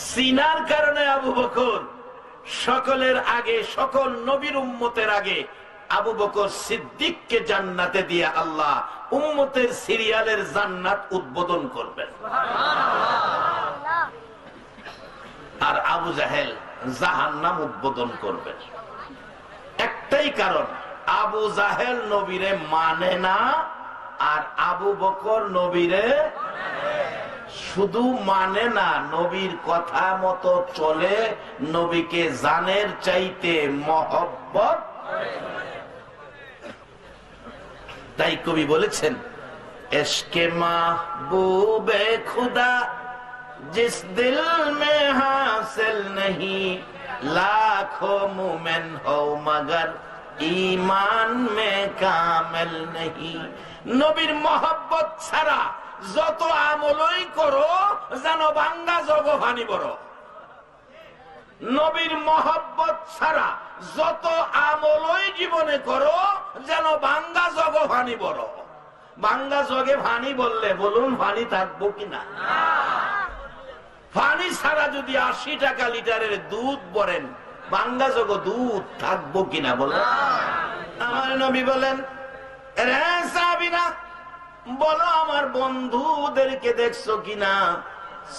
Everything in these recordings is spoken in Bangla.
সিনার কারণে আবু বকর সকলের আগে, সকল নবীর উম্মতের আগে আবু বকর সিদ্দিককে জান্নাতে দিয়ে আল্লাহ উম্মতের সিরিয়ালের জান্নাত উদ্বোধন করবেন। আর আবু জাহেল জাহান্নাম উদ্বোধন করবেন। একটাই কারণ, আবু জাহেল নবীরে মানে না, আর আবু বকর নবীরে শুধু মানে না, নবীর কথা মতো চলে, নবীকে জানের চাইতে মহব্বত। তাই কবি বলেছেন, ইশকে মাহবুবে খুদা जिस दिल में हासिल नहीं, लाखों मोमिन हो मगर ईमान में कामिल नहीं। নবীর মহব্বত ছাড়া যত আমলই করো যেন ভাঙ্গা জগভানি বড়। নবীর মহব্বত ছাড়া যত আমলই জীবনে করো যেন ভাঙ্গা জগভানি বড়। ভাঙ্গা জগে ভানি বললে বলুন ভানি থাকবো কিনা? পানি ছাড়া যদি 80 টাকা লিটারের দুধ বলেন, ভাঙ্গা জগ দুধ থাকবো কিনা বলেন? আমার নবী বলেন, রে সাহাবীরা বলো আমার বন্ধুদেরকে দেখছো কিনা?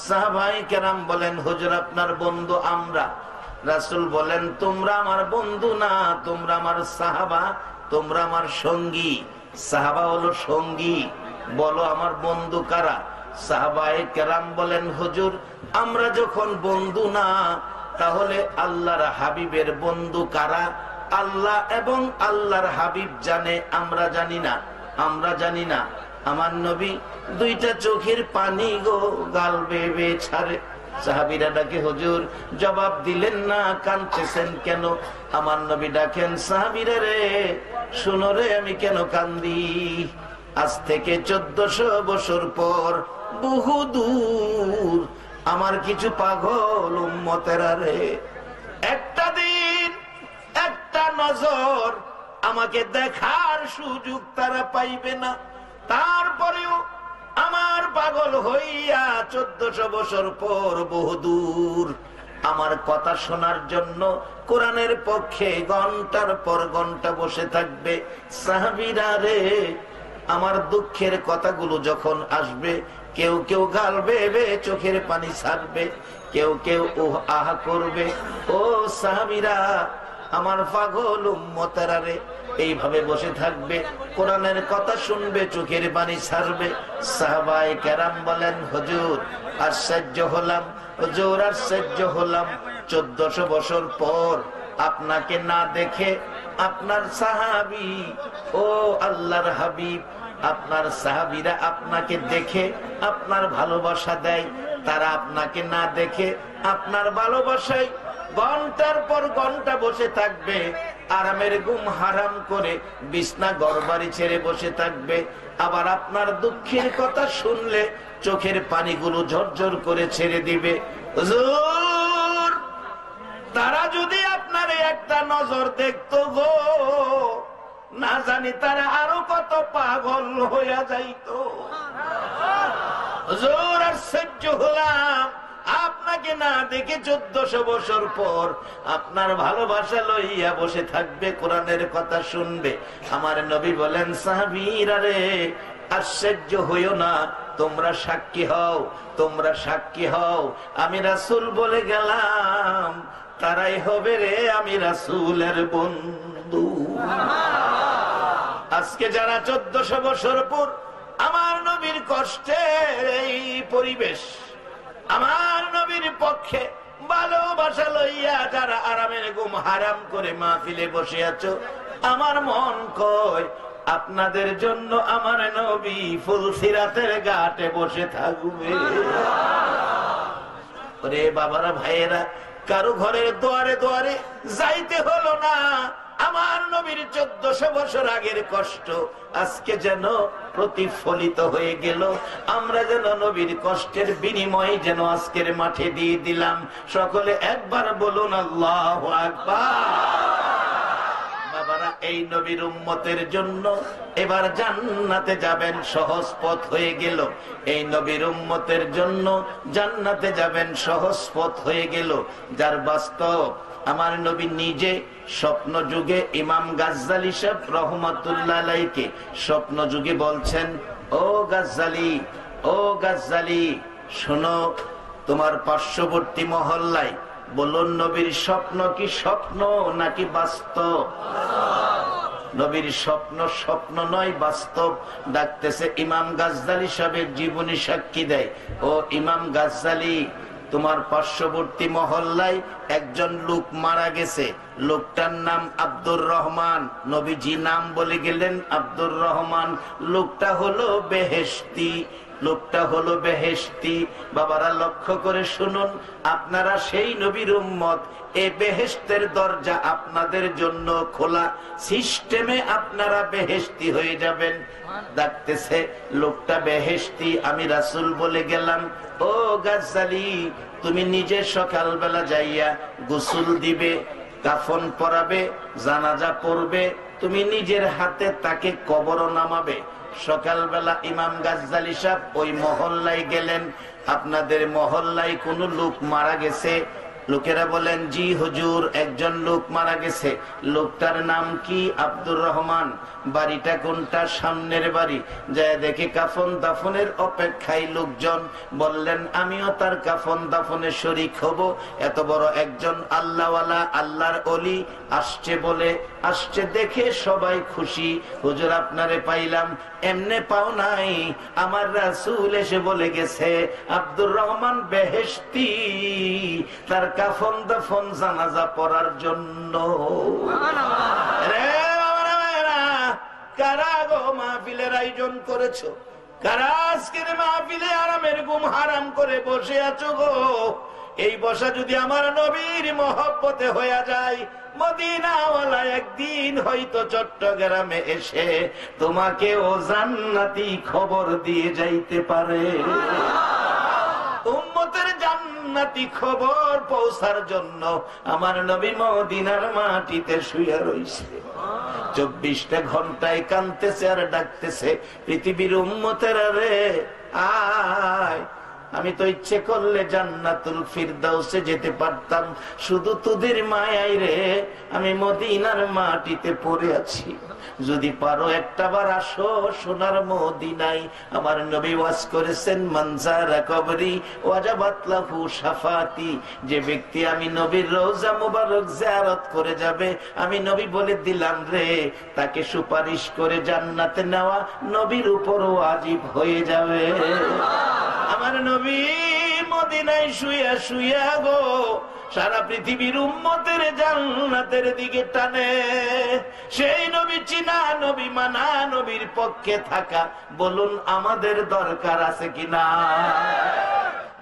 সাহাবায়ে কেরাম বলেন, হুজুর আপনার বন্ধু আমরা। রাসূল বলেন, তোমরা আমার বন্ধু না, তোমরা আমার সাহাবা, তোমরা আমার সঙ্গী। সাহাবা হলো সঙ্গী, বলো আমার বন্ধু কারা? সাহাবায়ে কেরাম বলেন, হুজুর আমরা যখন বন্ধু না, তাহলে আল্লাহর হাবিবের বন্ধু কারা? আল্লাহ এবং আল্লাহর হাবিব জানে, আমরা জানি না, আমরা জানি না। আমার নবী দুইটা চোখের পানি গো গাল বেয়ে ছাড়ে। সাহাবীরা ডাকে, হুজুর জবাব দিলেন না, কাঁদতেছেন কেন? আমার নবী ডাকেন, সাহাবীরা রে শুনো রে, আমি কেন কান্দি? আজ থেকে 1400 বছর পর বহু দূর আমার কিছু পাগল উম্মতেরা রে একটা দিন, একটা নজর আমাকে দেখার সুযোগ তারা পাইবে না। তারপরেও আমার পাগল হইয়া 1400 বছর পর বহুদূর আমার কথা শোনার জন্য কোরআনের পক্ষে ঘন্টার পর ঘন্টা বসে থাকবে। সাহাবীরা রে আমার দুঃখের কথাগুলো যখন আসবে, কেউ কেউ গাল বেয়ে চোখের পানি ছাড়বে, কেউ কেউ আহা করবে। ও সাহাবীরা আমার পাগল উম্মতেরা রে এইভাবে বসে থাকবে, কোরআনের কথা শুনবে, চোখের পানি ছাড়বে। সাহাবায়ে কেরাম বলেন, হুজুর আশ্চর্য হলাম, হুজুর আশ্চর্য হলাম, 1400 বছর পর আপনাকে না দেখে আপনার সাহাবী, ও আল্লাহর হাবিব, আপনার সাহাবীরা আপনাকে দেখে আপনার ভালোবাসা দেয়, তারা আপনাকে না দেখে আপনার ভালোবাসায় ঘন্টার পর ঘন্টা বসে থাকবে, আরামের ঘুম হারাম করে বিছনা ঘরবাড়ি ছেড়ে বসে থাকবে। আবার আপনার দুঃখের কথা শুনলে চোখের পানিগুলো ঝরঝর করে ছেড়ে দিবে। হুজুর তারা যদি আপনার একটা নজর দেখতো গো, না জানি তারা আরো কত পাগল হইয়া যাইতো। হুজুর আশ্চর্য হলাম, আপনাকে না দেখে 1400 বছর পর আপনার ভালোবাসা লইয়া বসে থাকবে, কোরআনের কথা শুনবে। আমার নবী বলেন, সাহাবীরা রে আশ্চর্য হইও না, তোমরা সাক্ষী হও, তোমরা সাক্ষী হও, আমি রাসূল বলে গেলাম, তারাই হবে রে আমি রাসূলের বন্ধু। আজকে যারা 1400 বছর পর আমার নবীর কষ্টের এই পরিবেশ, আমার নবীর পক্ষে ভালোবাসা লইয়া যারা আরামের ঘুম হারাম করে মাহফিলে বসে আছো, আমার মন কয় আপনাদের জন্য আমার নবী ফুলসিরাতের ঘাটে বসে থাকবে। ওরে বাবারা ভাইয়েরা, কারো ঘরের দুয়ারে দুয়ারে যাইতে হলো না। আমার নবীর 1400 বছর আগের কষ্ট আজকে যেন প্রতিফলিত হয়ে গেল। আমরা যেন নবীর কষ্টের বিনিময়ে যেন আজকের মাঠে দিয়ে দিলাম। সকলে একবার বলুন আল্লাহু আকবার। বাবারা, এই নবীর উম্মতের জন্য এবার জান্নাতে যাবেন সহজ পথ হয়ে গেল। এই নবীর উম্মতের জন্য জান্নাতে যাবেন সহজ পথ হয়ে গেল, যার বাস্তব আমার নবী নিজে স্বপ্ন যুগে ইমাম গাজ্জালী সাহেব রহমাতুল্লাহ আলাইহিকে স্বপ্ন যুগে বলছেন, ও গাজ্জালী, ও গাজ্জালী, শোনো, তোমার পার্শ্ববর্তী মহল্লায় বলুন নবীর স্বপ্ন কি স্বপ্ন নাকি বাস্তব? নবীর স্বপ্ন স্বপ্ন নয়, বাস্তব। ডাকতেছে ইমাম গাজ্জালী সাহেবের জীবনী সাক্ষী দেয়, ও ইমাম গাজ্জালী, তোমার পার্শ্ববর্তী মহল্লায় একজন লোক মারা গেছে, লোকটার নাম আব্দুর রহমান। নবীজি নাম বলে গেলেন আব্দুর রহমান। লোকটা হলো বেহেশতি, লোকটা হলো বেহেশতি। বাবারা লক্ষ্য করে শুনুন, আপনারা সেই নবীর উম্মত, এ বেহেশতের দরজা আপনাদের জন্য খোলা, সিস্টেমে আপনারা বেহেশতি হয়ে যাবেন। ডাকতেছে লোকটা বেহেশতি, আমি রাসূল বলে গেলাম, ও গাজ্জালী, তুমি নিজে সকালবেলা যাইয়া গোসল দিবে, কাফন পরাবে, জানাজা পড়বে, তুমি নিজের হাতে তাকে কবর নামাবে। সকালবেলা ইমাম গাজ্জালী সাহেব ওই মহল্লায় গেলেন, আপনাদের মহল্লায় কোন লোক মারা গেছে? লোকেরা বলেন, জি হুজুর, একজন লোক মারা গেছে। লোকটার নাম কি? আব্দুর রহমান। বাড়িটা কোনটা? সামনের বাড়ি। যায় দেখে কাফন দাফনের অপেক্ষায় লোকজন। বললেন, আমিও তার কাফন দাফনে শরীক হব। এত বড় একজন আল্লাহওয়ালা, আল্লাহর ওলি আসছে বলে, আসছে দেখে সবাই খুশি। হুজুর, আপনারে পাইলাম। এমনে পাও নাই, আমার রাসূল এসে বলে গেছে আব্দুর রহমান বেহেশতি, তার কাফন দাফন জানাজা পড়ার জন্য। কারা গো মাহফিলের আয়োজন করেছো? কারা আজকের মাহফিলে আরামের ঘুম হারাম করে বসে আছো গো? এই বসা যদি আমার নবীর মহব্বতে হয়ে যায়, মদিনাওয়ালা একদিন হয়তো চট্টগ্রামে এসে তোমাকে ও জান্নাতি খবর দিয়ে যাইতে পারে। উম্মতের জান্নাতি খবর পৌঁছার জন্য আমার নবী মদিনার মাটিতে শুয়ে রইছে। 24টা ঘন্টায় কাঁদতেছে আর ডাকতেছে, পৃথিবীর উম্মতেরা রে, আয়, আমি তো ইচ্ছে করলে জান্নাতুল ফিরদাউসে যেতে পারতাম, শুধু তোদের মায়াই রে আমি মদিনার মাটিতে পড়ে আছি। যদি পারো একটাবার আসো সোনার মদিনায়। আমার নবী ওয়াজ করেছেন, মানজারা কবরি ওয়াজাবাত লাহু শাফাতি, যে ব্যক্তি আমি নবীর রওজা মুবারক জিয়ারত করে যাবে, আমি নবী বলে দিলাম রে, তাকে সুপারিশ করে জান্নাতে নেওয়া নবীর উপর ওয়াজিব হয়ে যাবে। আমার নবী মদিনায় শুয়া শুয়া গো সারা পৃথিবীর উম্মতের জান্নাতের দিকে টানে। সেই নবী চিনা, নবী মানা, নবীর পক্ষে থাকা, বলুন আমাদের দরকার আছে কিনা?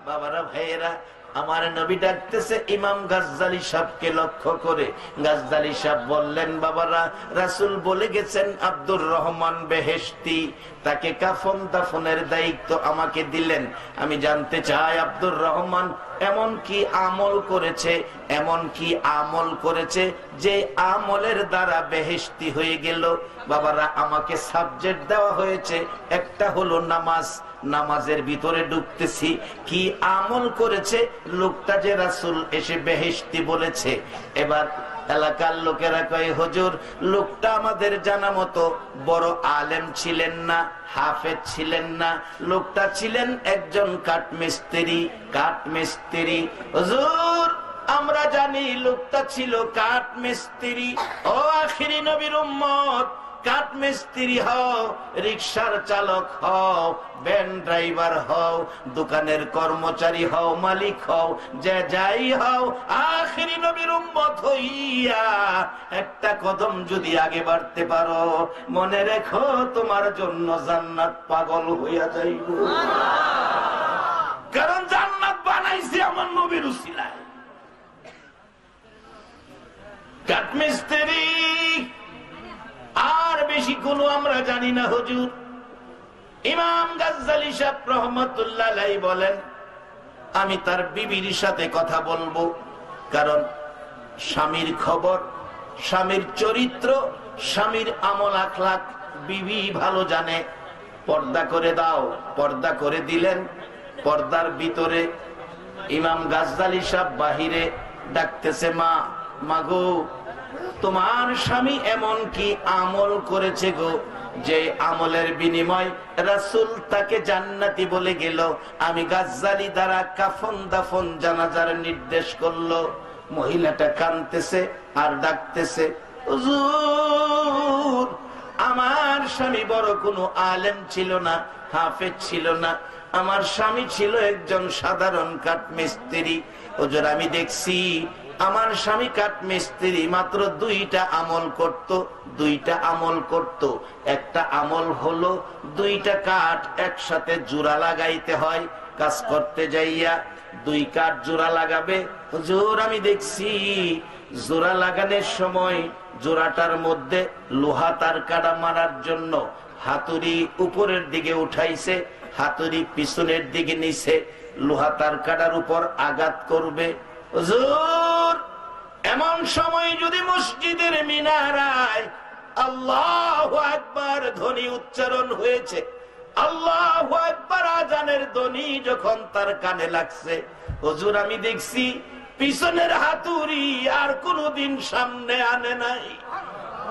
বাবারা, ভাইয়েরা, আমার নবী ডাকতেছে ইমাম গাজ্জালী সাহেবকে লক্ষ্য করে। গাজ্জালী সাহেব বললেন, বাবারা, রাসূল বলে গেছেন আব্দুর রহমান বেহেশতি, তাকে কাফন দাফনের দায়িত্ব আমাকে দিলেন। আমি জানতে চাই আব্দুর রহমান এমন কি আমল করেছে, এমন কি আমল করেছে যে আমলের দ্বারা বেহেশতি হয়ে গেল? বাবারা, আমাকে সাবজেক্ট দেওয়া হয়েছে, একটা হলো নামাজ। নামাজের ভিতরে ঢুকতেছি, কি আমল করেছে লোকটা যে রাসূল এসে বেহেশতি বলেছে। এবার এলাকার লোকেরা কয়, হুজুর, লোকটা আমাদের জানা মতো বড় আলেম ছিলেন না, হাফেজ ছিলেন না, লোকটা ছিলেন একজন কাঠমিস্ত্রি। কাঠমিস্ত্রি হুজুর, আমরা জানি লোকটা ছিল কাঠমিস্ত্রি। ও আখিরি নবীর উম্মত, কাঠমিস্ত্রি হও, রিকশার চালক হও, ভ্যান ড্রাইভার হও, দোকানের কর্মচারী হও, মালিক হও, যে যাই হও, আখিরি নবীর উম্মত হইয়া একটা কদম যদি আগে বাড়তে পারো, মনে রেখো তোমার জন্য জান্নাত পাগল হইয়া যাইব। কারণ জান্নাত বানাইছে আমার নবীর উসিলায়। কাঠমিস্ত্রি আর বেশি কোনো আমরা জানি না হুজুর। ইমাম গাজ্জালী সাহেব রহমাতুল্লাহ আলাইহি বলেন, আমি তার বিবির সাথে কথা বলবো, কারণ স্বামীর খবর, স্বামীর চরিত্র স্বামীর আমল আখলাক বিবি ভালো জানে। পর্দা করে দাও, পর্দা করে দিলেন। পর্দার ভিতরে ইমাম গাজ্জালী সাহেব বাহিরে ডাকতেছে, মা, মাগো, তোমার স্বামী এমন কি আমল করেছে গো, যে আমলের বিনিময় রাসূল তাকে জান্নাতি বলে গেল। আমি গাজ্জালী দ্বারা কাফন দাফন জানাজার নির্দেশ করলো। মহিলাটা কাঁদতেছে আর ডাকতেছে, হুজুর, আমার স্বামী বড় কোনো আলেম ছিল না, হাফেজ ছিল না। আমার স্বামী ছিল একজন সাধারণ কাঠমিস্ত্রি। হুজুর, আমি দেখছি আমার স্বামী কাঠমিস্ত্রি মাত্র দুইটা আমল করত। দুইটা আমল করত। একটা আমল হলো দুইটা কাঠ একসাথে জোড়া লাগাইতে হয়। কাজ করতে যাইয়া দুই কাঠ জোড়া লাগাবে। হুজুর, আমি দেখছি জোড়া লাগানোর সময় জোড়াটার মধ্যে লোহা তার কাটা মারার জন্য হাতুড়ি উপরের দিকে উঠাইছে, হাতুড়ি পিছনের দিকে নিছে, লোহা তার কাটার উপর আঘাত করবে। হুজুর, এমন সময় যদি মসজিদের মিনারায় আল্লাহু আকবার ধ্বনি উচ্চারণ হয়েছে, আল্লাহু আকবার আজানের ধ্বনি যখন তার কানে লাগছে, হুজুর, আমি দেখছি পিছনের হাতুড়ি আর কোনদিন সামনে আনে নাই।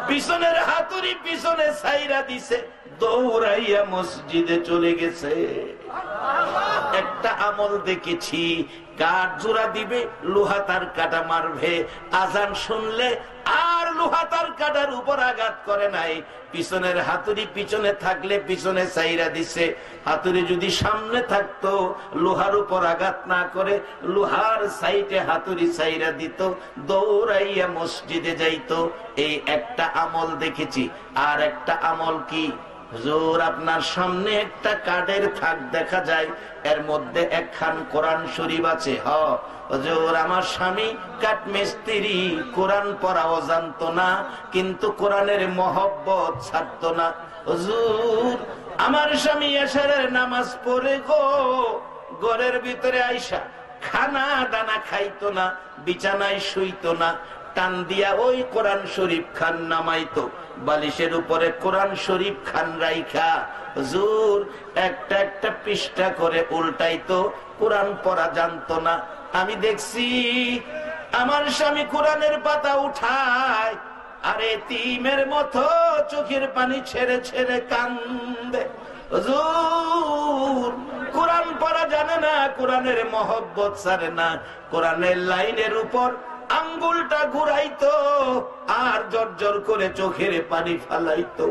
পিছনের হাতুড়ি পিছনে ছাইরা দিছে, দৌড়াইয়া মসজিদে চলে গেছে। একটা আমল দেখেছি, কাঠ জোড়া দিবে, লোহা তার কাটা মারবে, আজান শুনলে আর লোহা তার কাটার উপর আঘাত করে নাই। পিছনের হাতুড়ি পিছনে থাকলে পিছনে ছাইরা দিছে, হাতুড়ি যদি সামনে থাকতো লোহার উপর আঘাত না করে লোহার সাইডে হাতুড়ি ছাইরা দিত, দৌড়াইয়া মসজিদে যাইতো। এই একটা আমল দেখেছি। আর একটা আমল কি, হুজুর, আপনার সামনে একটা কাঠের থাক দেখা যায়, এর মধ্যে একখান কোরআন শরীফ আছে। হুজুর, আমার স্বামী কাঠমিস্ত্রি, কোরআন পড়াও জানতো না, কিন্তু কোরআনের মহব্বত ছাড়তো না। হুজুর, আমার স্বামী এশারের নামাজ পড়ে গো ঘরের ভিতরে আইসা খানা দানা খাইতো না, বিছানায় শুইতো না, টান দিয়া ওই কোরআন শরীফ খান নামাইতো, বালিশের উপরে কোরআন শরীফ খান রাইখা হুজুর একটা একটা পৃষ্ঠা করে উল্টাইতো, কোরআন পড়া জানতো না। আমি দেখছি আমার স্বামী কোরআনের পাতা উঠায় আর এতিমের মতো চোখের পানি ছেড়ে ছেড়ে কান্দে। হুজুর, কোরআন পড়া জানে না, কোরআনের মহব্বত ছাড়ে না, কোরআনের লাইনের উপর আঙ্গুলটা ঘুরাইতো আর জর্জর করে চোখের পানি ফালাইতো।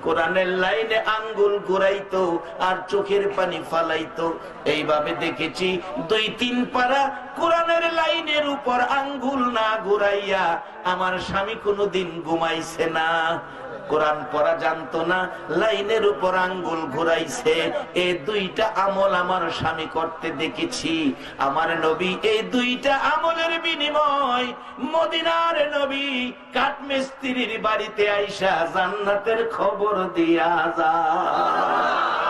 কোরআনের লাইনে আঙ্গুল ঘুরাইতো আর চোখের পানি ফালাইতো। এইভাবে দেখেছি 2-3 পারা কোরআনের লাইনের উপর আঙ্গুল না ঘুরাইয়া আমার স্বামী কোনোদিন ঘুমাইছে না। কোরআন পড়া জানতো না, লাইনের উপর আঙ্গুল ঘুরাইছে। এই দুইটা আমল আমার স্বামী করতে দেখেছি। আমার নবী এই দুইটা আমলের বিনিময় মদিনার নবী কাঠমিস্ত্রির বাড়িতে আইসা জান্নাতের খবর দিয়া যায়।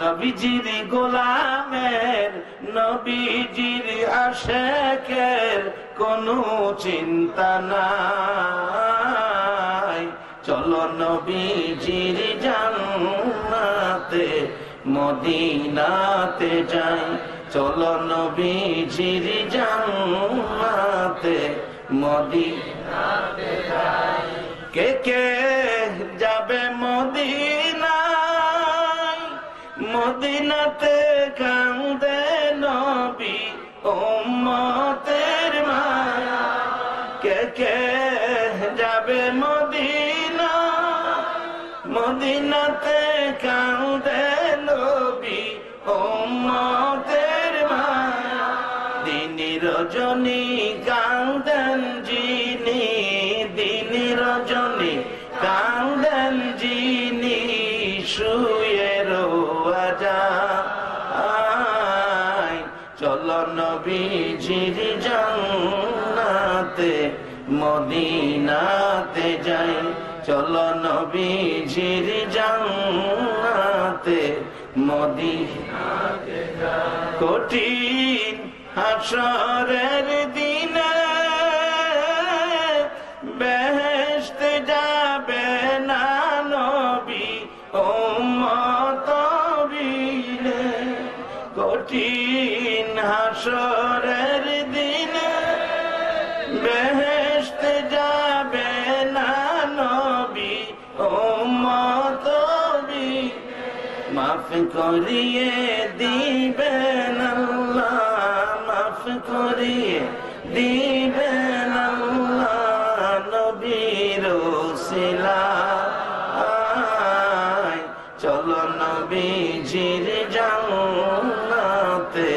নবীজির গোলামের, নবীজির আশেকের কোনো চিন্তা নাই। চলো নবীজির জান্নাতে মদিনাতে যাই, চলো নবীজির জান্নাতে মদিনাতে যাই। কে কে যাবে মদিনায়, মদিনাতে কান্দে নবী উম্মতের মায়া। কে কে যাবে মদিনা, মদিনাতে কান্দে নবী উম্মতের মায়া। দিন রজনী কান্দেন যিনি, দিন রজনী কান্দেন যিনি, শুয়ে রোয়া যায়। চলো নবীজির জান্নাতে মদিনাতে যাই, চলো নবীজির জান্নাতে মদিনাতে যাই। কঠিন হাসরের দিনে বেহেশতে যাবে করিয়ে দিবেন আল্লাহ, মাফ করিয়ে দিবেন আল্লাহ, নবীর উসিলায় চলো নবীজির জান্নাতে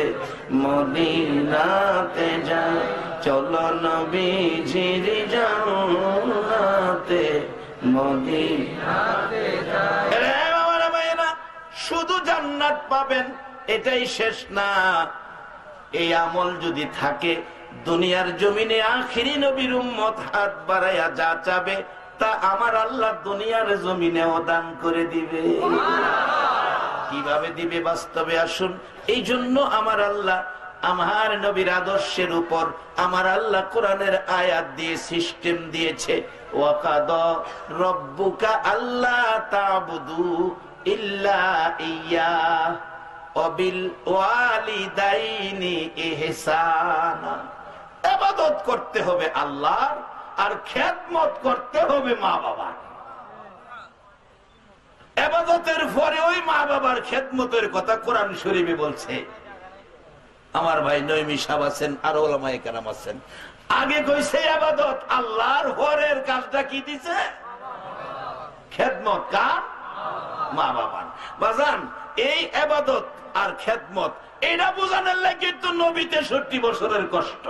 মদিনাতে যাই, চলো নবীজির জান্নাতে মদিনাতে যাই। শুধু জান্নাত পাবেন এটাই শেষ না, এই আমল যদি থাকে দুনিয়ার জমিনে আখিরি নবীর উম্মত হাত বাড়াইয়া যা চাবে তা আমার আল্লাহ দুনিয়ার জমিনেও দান করে দিবে। কিভাবে দিবে বাস্তবে আসুন। এই জন্য আমার আল্লাহ আমার নবীর আদর্শের উপর আমার আল্লাহ কোরআনের আয়াত দিয়ে সিস্টেম দিয়েছে, ওয়াকাদা রব্বুকা আল্লা তা'বুদু ইল্লা ইয়্যা ওয়া বিল ওয়ালিদাইনি ইহসানা। ইবাদত করতে হবে আল্লাহর, আর খেদমত করতে হবে মা বাবার। ইবাদতের পরে ওই মা বাবার খেদমতের কথা কোরআন শরীফে বলছে। আমার ভাই নঈমী সাহেব আছেন, আর ওলামায়ে কেরাম আছেন। আগে কইছে ইবাদত আল্লাহর, পরের কাজটা কি দিছে? খেদমত কার? মা বাবার। বাজান এই ইবাদত আর খেদমত এটা বোঝানোর লাগে তো নবী 63 বছরের কষ্ট।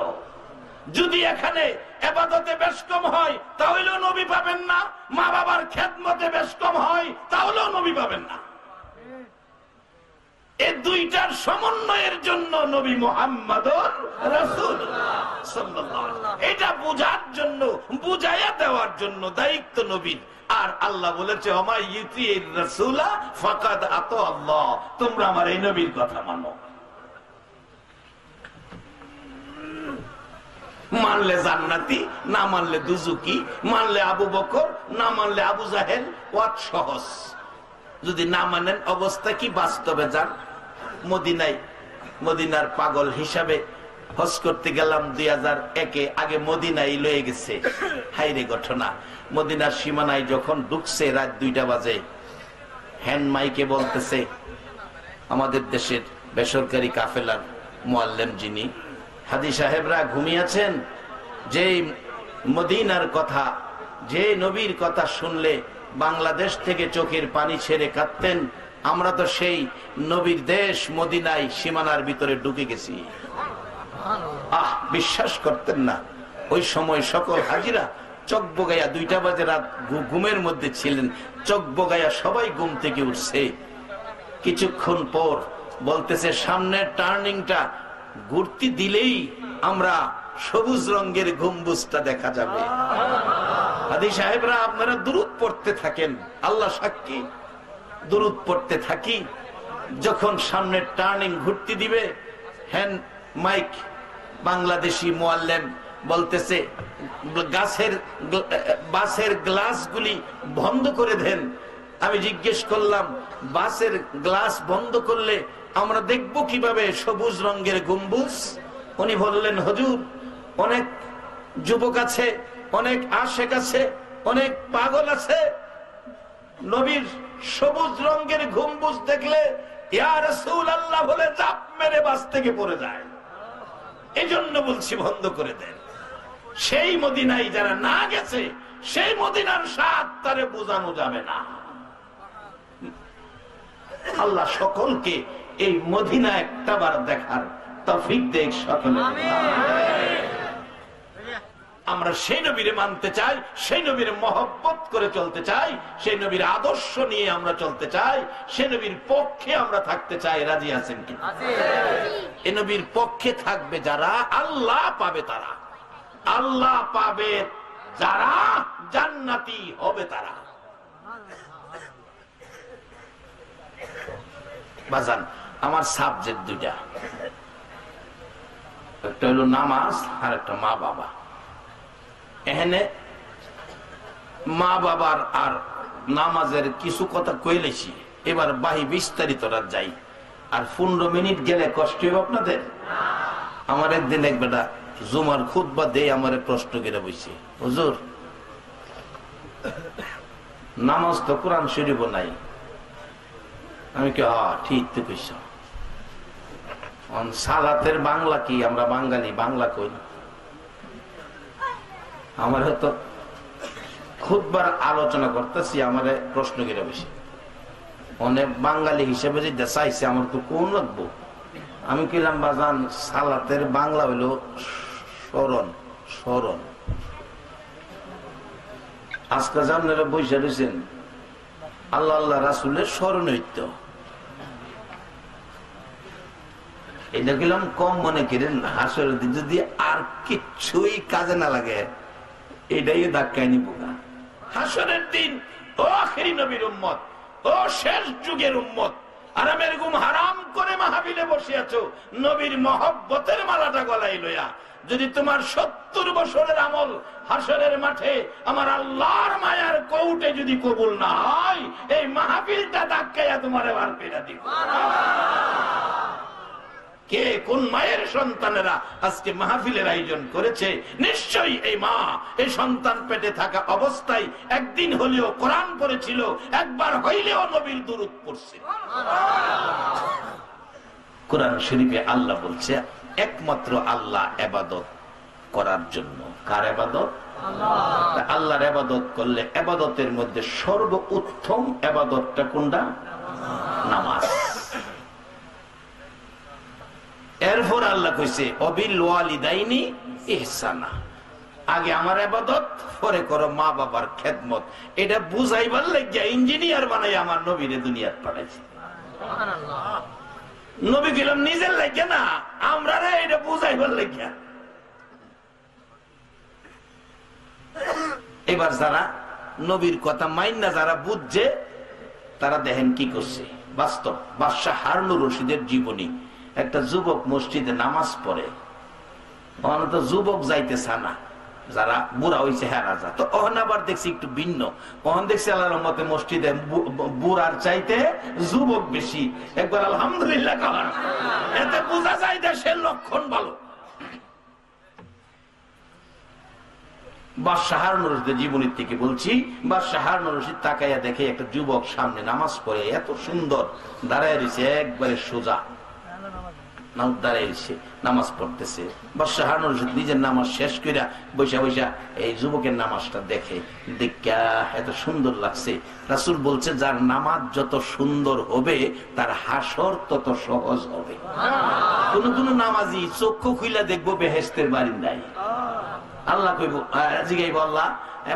যদি এখানে ইবাদতে বেশ কম হয় তাহলেও নবী পাবেন না, মা বাবার খেদমতে বেশ কম হয় তাহলেও নবী পাবেন না। এই দুইটার সমন্বয়ের জন্য নবী মুহাম্মদুর রাসূলুল্লাহ সাল্লাল্লাহু আলাইহি ওয়াসাল্লাম, এটা বোঝার জন্য, বুঝাইয়া দেওয়ার জন্য দায়িত্ব নবীর। আর আল্লাহ বলেছে ওমা ইউতির রাসূলা ফাকাদ আতা আল্লাহ, তোমরা আমার এই নবীর কথা মানো। মানলে জান্নাতি, না মানলে দুজুকি, মানলে আবু বকর, না মানলে আবু জাহেল। ওয়াত সহজ। যদি না মানেন অবস্থা কি? বাস্তবে যান মদিনায়, মদিনার পাগল হিসাবে হজ করতে গেলাম 2001-এ। আগে মদিনায় লয়ে গেছে। হাইরে ঘটনা, মদিনার সীমানায় যখন ঢুকছে রাত 2টা বাজে, হ্যান্ড মাইকে বলতেছে আমাদের দেশের বেসরকারি কাফেলার মুআল্লিম যিনি, হাদি সাহেবরা ঘুমিয়েছেন, যে মদিনার কথা, যে নবীর কথা শুনলে বাংলাদেশ থেকে চোখের পানি ছেড়ে কাঁদতেন, আমরা তো সেই নবীর দেশ মদিনায় সীমানার ভিতরে ঢুকে গেছি। বিশ্বাস করতেন না। ওই সময় সকল হাজিরা চোখ বগাইয়া 2টা বাজে রাত ঘুমের মধ্যে ছিলেন, চোখ বগাইয়া সবাই ঘুম থেকে উঠছে। কিছুক্ষণ পর বলতেছে সামনের টার্নিংটা ঘুরতে দিলেই আমরা সবুজ রঙের গম্বুজটা দেখা যাবে। হাদি সাহেবরা আপনারা দুরূদ পড়তে থাকেন, আল্লাহ সাক্ষী দুরূদ পড়তে থাকি। যখন সামনের টার্নিং ঘুরতে দিবে, হ্যান্ড মাইক বাংলাদেশি মুআল্লিম বলতেছে বাসের গ্লাসগুলি বন্ধ করে দেন। আমি জিজ্ঞেস করলাম বাসের গ্লাস বন্ধ করলে আমরা দেখব কিভাবে সবুজ রঙের গম্বুজ? উনি বললেন হুজুর, অনেক যুবক আছে, অনেক আশেক আছে, অনেক পাগল আছে, নবীর সবুজ রঙের গম্বুজ দেখলে ইয়া রাসূলুল্লাহ বলে চাপ মেরে বাস থেকে পড়ে যায়। এজন্য বলছি বন্ধ করে দেন। সেই মদিনায় যারা না গেছে, সেই মদিনার স্বাদ তারে বোঝানো যাবে না। আল্লাহ সকলকে এই মদিনা একটাবার দেখার তৌফিক দেখ সকলে। আমরা সেই নবীরে মানতে চাই, সেই নবীর মহব্বত করে চলতে চাই, সেই নবীর আদর্শ নিয়ে আমরা চলতে চাই, সেই নবীর পক্ষে আমরা থাকতে চাই। রাজি আছেন কি? এই নবীর পক্ষে থাকবে যারা, আল্লাহ পাবে তারা। আল্লাহ পাবে যারা, জান্নাতি হবে তারা। বাজান আমার সাবজেক্ট 2টা, একটা হলো নামাজ আর একটা মা বাবা। এখানে মা বাবার আর নামাজের কিছু কথা কইলেছি, এবার বাহি বিস্তারিত যাই। আর 15 মিনিট গেলে কষ্ট হবে আপনাদের। আমার একদিন এক বেটা জুমার খুতবা দিয়ে আমার প্রশ্ন করে বইছে, হুজুর নামাজ তো কোরআন শরীফ নাই, আমি কি ঠিক তো কইছ। সালাতের বাংলা কি? আমরা বাঙালি বাংলা কই। আমার হয়তো খুদবার আলোচনা করতেছি, আমার প্রশ্ন কিনা বেশি অনেক বাঙালি হিসেবে যে চাইছে আমার তো কোন লাগবো। আমি কিলাম বাজান সালাতের বাংলা হইল স্মরণ। স্মরণ আজকে আপনারা বৈশা রয়েছেন আল্লাহ আল্লাহ রাসুলের স্মরণিত্য। এটা কিলাম কম মনে করেন। হাসর যদি আর কিছুই কাজে না লাগে এটাই ধাক্কায় নিব। হাসরের দিন ও আখেরি নবীর উম্মত, ও শেষ যুগের উম্মত, আর আমি এরকম হারাম করে মাহফিলে বসে আছো নবীর মহব্বতের মালাটা গলায় লইয়া। যদি তোমার 70 বছরের আমল হাসরের মাঠে আমার আল্লাহর মায়ার কৌটে যদি কবুল না হয়, এই মাহফিলটা ধাক্কাইয়া তোমার এবার পেরা দিব। কে কোন মায়ের সন্তানেরা আজকে মাহফিলের আয়োজন করেছে? নিশ্চয়ই এই মা এই সন্তান পেটে থাকা অবস্থায় একদিন হলেও কোরআন পড়েছিল, একবার হইলেও নবীর দুরূদ পড়ছে। কোরআন শরীফে আল্লাহ বলছে একমাত্র আল্লাহ ইবাদত করার জন্য। কার ইবাদত? আল্লাহ। আল্লাহর ইবাদত করলে ইবাদতের মধ্যে সর্বোত্তম ইবাদতটা কোনটা? নামাজ। এরপর আল্লাহ কইছে অবিল ওয়ালিদাইনি ইহসানা। আগে আমার ইবাদত, পরে করো মা বাবার খেদমত। এটা বুঝাইবার লাগিয়া ইঞ্জিনিয়ার বানাই আমার নবীরে দুনিয়ার পাঠাইছে। সুবহানাল্লাহ। নবী গেলাম নিজের লাগিয়া না, আমরা এটা বুঝাইবার লাগিয়া। এবার যারা নবীর কথা মাইন্না যারা বুঝছে তারা দেখেন কি করছে। বাস্তব বাদশাহ হারুনুর রশিদের জীবনী। একটা যুবক মসজিদে নামাজ পড়ে, তো যুবক যাইতেছে না, যারা বুড়া হয়েছে হ্যাঁ রাজা। তো অহন আবার দেখছি একটু ভিন্ন। অহন দেখছি আল্লাহর রহমতে মসজিদে বুড়ার চাইতে যুবক বেশি। একবার আলহামদুলিল্লাহ কারণ এতে বোঝা যায় দেশের লক্ষণ ভালো। বাদশাহ হারুনুর রশিদের জীবনী থেকে বলছি। বাদশাহ হারুনুর রশিদ তাকাইয়া দেখে একটা যুবক সামনে নামাজ পড়ে, এত সুন্দর দাঁড়ায় রয়েছে, একবারে সোজা নামাজ পড়তেছে। বাদশাহ হারুনুর রশিদ নিজের নামাজ শেষ কইরা বৈশা বৈশা এই যুবকের নামাজটা দেখে, দেখা এত সুন্দর লাগছে। রাসূল বলছে যার নামাজ যত সুন্দর হবে তার হাসর তত সহজ হবে। কোন কোন নামাজি চক্ষু খুইলা দেখবো বেহেশতের বারিন্দায়। আল্লাহ কইব জিগাইব আল্লাহ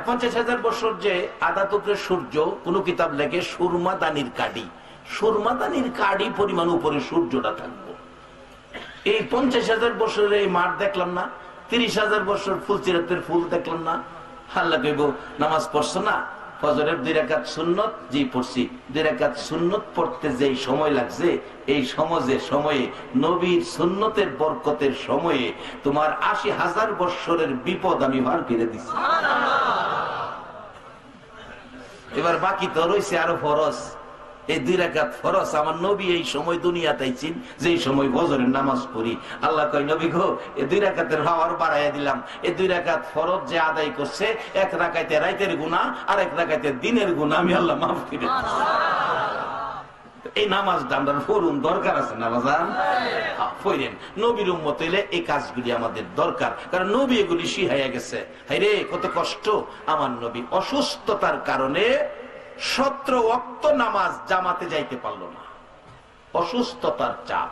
50,000 বছর যে আদাত উপরে সূর্য, কোন কিতাব লেখে সুরমা দানির কাডি, সুরমা দানির কাডি পরিমাণ উপরে সূর্যটা থাকবো। এই 50,000 বছরের এই মাঠ দেখলাম না, 30,000 বছর ফুলচিরাতের ফুল দেখলাম না। আল্লাহ কইব নামাজ পড়ছো না, ফজরের 2 রাকাত সুন্নত, জি পড়ছি। 2 রাকাত সুন্নত পড়তে যেই সময় লাগছে, এই সময়ে নবীর সুন্নতের বরকতের সময়ে তোমার 80,000 বছরের বিপদ আমি ভার করে দিছি। এবার বাকি তো রয়েছে আরো ফরজ। এই 2 রাকাত ফরজ আমার নবী এই সময় দুনিয়াতে আইছেন, যেই সময় ফজরের নামাজ পড়ি। আল্লাহ কয় নবী গো, এই 2 রাকাতের পাওয়ার বাড়াইয়া দিলাম। এই 2 রাকাত ফরজ যে আদায় করছে, 1 রাকাতে রাতের গুনাহ আর 1 রাকাতে দিনের গুনাহ আমি আল্লাহ মাফ করে দিই। এই নামাজটা আমরা পড়ুন, দরকার আছে না বাজান? পড়েন। নবীর উম্মত হইলে এই কাজগুলি আমাদের দরকার, কারণ নবী এগুলি শিখাইয়া গেছে। হায় রে কত কষ্ট। আমার নবী অসুস্থতার কারণে 17 ওয়াক্ত নামাজ জামাতে যাইতে পারলো না, অসুস্থতার চাপ।